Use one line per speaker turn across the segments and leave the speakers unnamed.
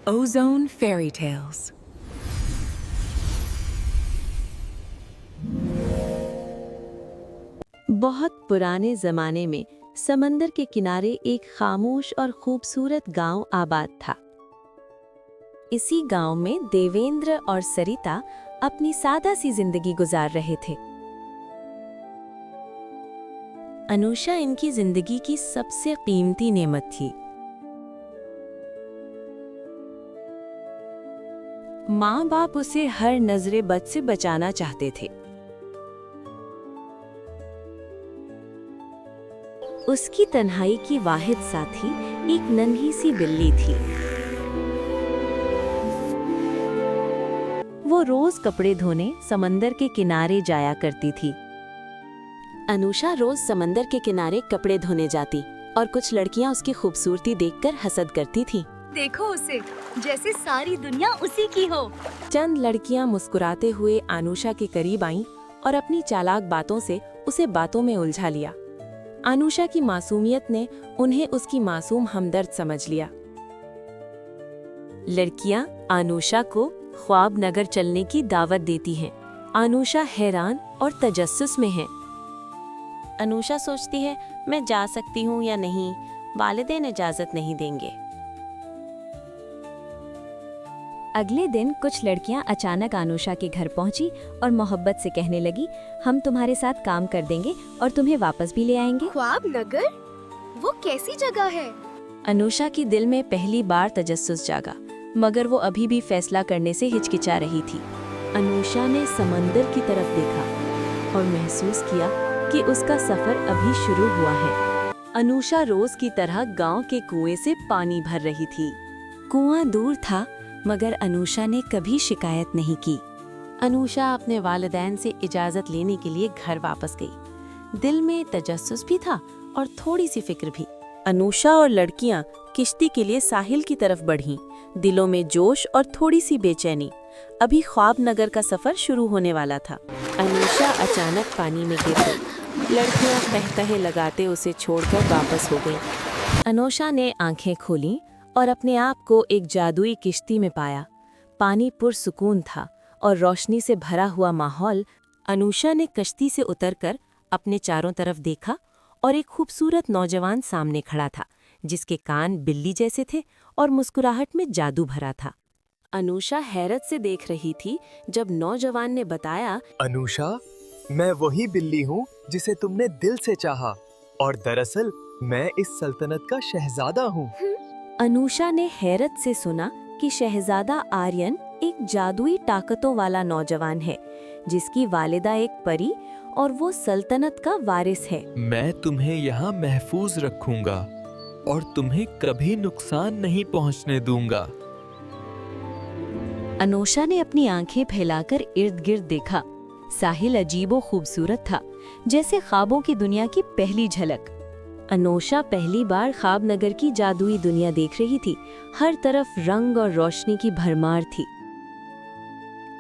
Ozone Fairy Tales.
बहुत पुराने जमाने में समंदर के किनारे एक खामोश और खूबसूरत गांव आबाद था। इसी गांव में देवेंद्र और सरिता अपनी सादा सी जिंदगी गुजार रहे थे। अनुषा इनकी जिंदगी की सबसे कीमती नेमत थी। माँ बाप उसे हर नजरे बद से बचाना चाहते थे। उसकी तन्हाई की वाहिद साथी एक नन्ही सी बिल्ली थी। वो रोज कपड़े धोने समंदर के किनारे जाया करती थी। अनुषा रोज समंदर के किनारे कपड़े धोने जाती और कुछ लड़कियां उसकी खूबसूरती देखकर हसद करती थीं।
देखो उसे, जैसे सारी दुनिया उसी की हो।
चंद लड़कियां मुस्कुराते हुए अनुषा के करीब आईं और अपनी चालाक बातों से उसे बातों में उलझा लिया। अनुषा की मासूमियत ने उन्हें उसकी मासूम हमदर्द समझ लिया। लड़कियां अनुषा को ख्वाब नगर चलने की दावत देती हैं। अनुषा हैरान और तजस्सुस में है। अनुषा सोचती है, मैं जा सकती हूँ या नहीं, वालिदैन इजाजत नहीं देंगे। अगले दिन कुछ लड़कियां अचानक अनुषा के घर पहुंची और मोहब्बत से कहने लगी, हम तुम्हारे साथ काम कर देंगे और तुम्हें वापस भी ले आएंगे।
ख्वाब नगर? वो कैसी जगह है?
अनुषा की दिल में पहली बार तजस्सुस जागा, मगर वो अभी भी फैसला करने से हिचकिचा रही थी। अनुषा ने समंदर की तरफ देखा और महसूस किया कि उसका सफर अभी शुरू हुआ है। अनुषा रोज की तरह गांव के कुएं से पानी भर रही थी। कुआं दूर था, मगर अनुषा ने कभी शिकायत नहीं की। अनुषा अपने वालिदैन से इजाजत लेने के लिए घर वापस गई। दिल में तजस्सुस भी था और थोड़ी सी फिक्र भी। अनुषा और लड़कियां किश्ती के लिए साहिल की तरफ बढ़ीं, दिलों में जोश और थोड़ी सी बेचैनी। अभी ख्वाब नगर का सफर शुरू होने वाला था। अनुषा अचानक पानी में गिर गई। लड़कियां कहकहे लगाते उसे छोड़कर वापस हो गईं। अनुषा ने आंखें खोलीं और अपने आप को एक जादुई किश्ती में पाया। पानी पुरसुकून था और रोशनी से भरा हुआ माहौल। अनुषा ने कश्ती से उतरकर अपने चारों तरफ देखा और एक खूबसूरत नौजवान सामने खड़ा था, जिसके कान बिल्ली जैसे थे और मुस्कुराहट में जादू भरा था। अनुषा हैरत से देख रही थी जब नौजवान ने बताया,
अनुषा, मैं वही बिल्ली हूँ जिसे तुमने दिल से चाहा, और दरअसल मैं इस सल्तनत का शहजादा हूँ।
अनुषा ने हैरत से सुना कि शहजादा आर्यन एक जादुई ताकतों वाला नौजवान है, जिसकी वालिदा एक परी और वो सल्तनत का वारिस है।
मैं तुम्हें यहाँ महफूज रखूंगा और तुम्हें कभी नुकसान नहीं पहुँचने दूंगा।
अनुषा ने अपनी आंखें फैलाकर इर्द गिर्द देखा। साहिल अजीबो खूबसूरत था, जैसे ख्वाबों की दुनिया की पहली झलक। अनुषा पहली बार ख्वाब नगर की जादुई दुनिया देख रही थी। हर तरफ रंग और रोशनी की भरमार थी।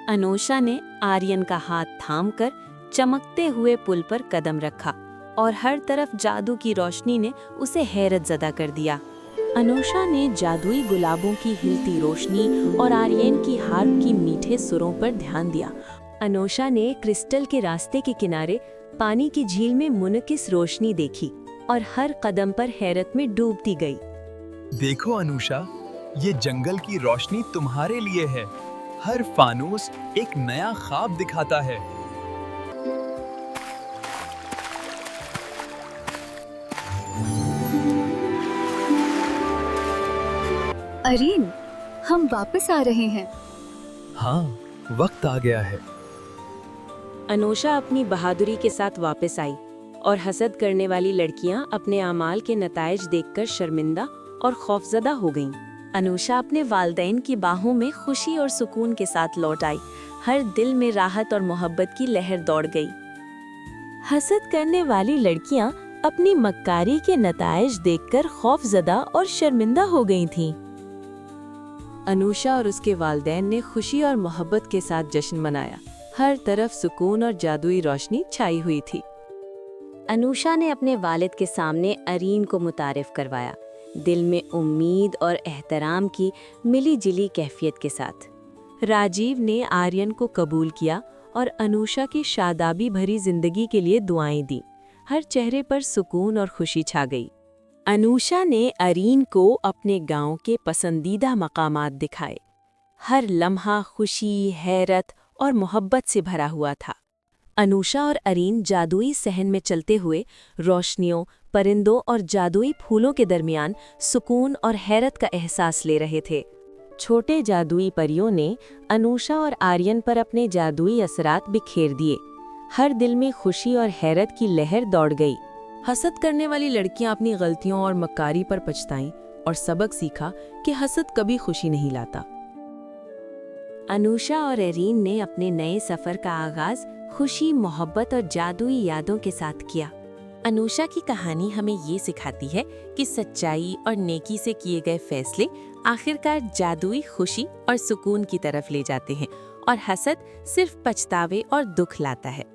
अनुषा ने आर्यन का हाथ थामकर चमकते हुए पुल पर कदम रखा और हर तरफ जादू की रोशनी ने उसे हैरत ज़दा कर दिया। अनुषा ने जादुई गुलाबों की हिलती रोशनी और आर्यन की हार्प की मीठे सुरों पर ध्यान दिया। अनुषा ने क्रिस्टल के रास्ते के किनारे पानी की झील में मुनकिस रोशनी देखी और हर कदम पर हैरत में डूबती गई।
देखो अनुषा, ये जंगल की रोशनी तुम्हारे लिए है। हर फानूस एक नया ख्वाब दिखाता है।
अरीन, हम वापस आ रहे हैं।
हाँ, वक्त आ गया है।
अनुषा अपनी बहादुरी के साथ वापस आई और हसद करने वाली लड़कियां अपने आमाल के नताइज देखकर शर्मिंदा और खौफजदा हो गईं। अनुषा अपने वालिदैन की बाहों में खुशी और सुकून के साथ लौट आई। हर दिल में राहत और मोहब्बत की लहर दौड़ गई। हसद करने वाली लड़कियां अपनी मक्कारी के नताइज देखकर खौफजदा और शर्मिंदा हो गई थीं। अनुषा और उसके वालिदैन ने खुशी और मोहब्बत के साथ जश्न मनाया। हर तरफ सुकून और जादुई रोशनी छाई हुई थी। अनुषा ने अपने वालिद के सामने अरीन को मुतारिफ करवाया। दिल में उम्मीद और एहतराम की मिली-जुली कैफियत के साथ। राजीव ने आर्यन को कबूल किया और अनुषा की शादाबी भरी जिंदगी के लिए दुआएं दी। हर चेहरे पर सुकून और खुशी छा गई। अनुषा ने अरीन को अपने गांव के पसंदीदा मकामात दिखाए। हर लम्हा खुशी, हैरत और मोहब्बत से भरा हुआ था। अनुषा और अरीन जादुई सहन में चलते हुए रोशनियों, परिंदों और जादुई फूलों के दरमियान सुकून और हैरत का एहसास ले रहे थे। छोटे जादुई परियों ने अनुषा और आर्यन पर अपने जादुई असरात बिखेर दिए। हर दिल में खुशी और हैरत की लहर दौड़ गई। हसद करने वाली लड़कियां अपनी गलतियों और मक्कारी पर पछताईं और सबक सीखा कि हसद कभी खुशी नहीं लाता। अनुषा और अरीन ने अपने नए सफर का आगाज खुशी, मोहब्बत और जादुई यादों के साथ किया। अनुषा की कहानी हमें ये सिखाती है कि सच्चाई और नेकी से किए गए फैसले आखिरकार जादुई खुशी और सुकून की तरफ ले जाते हैं और हसद सिर्फ पछतावे और दुख लाता है।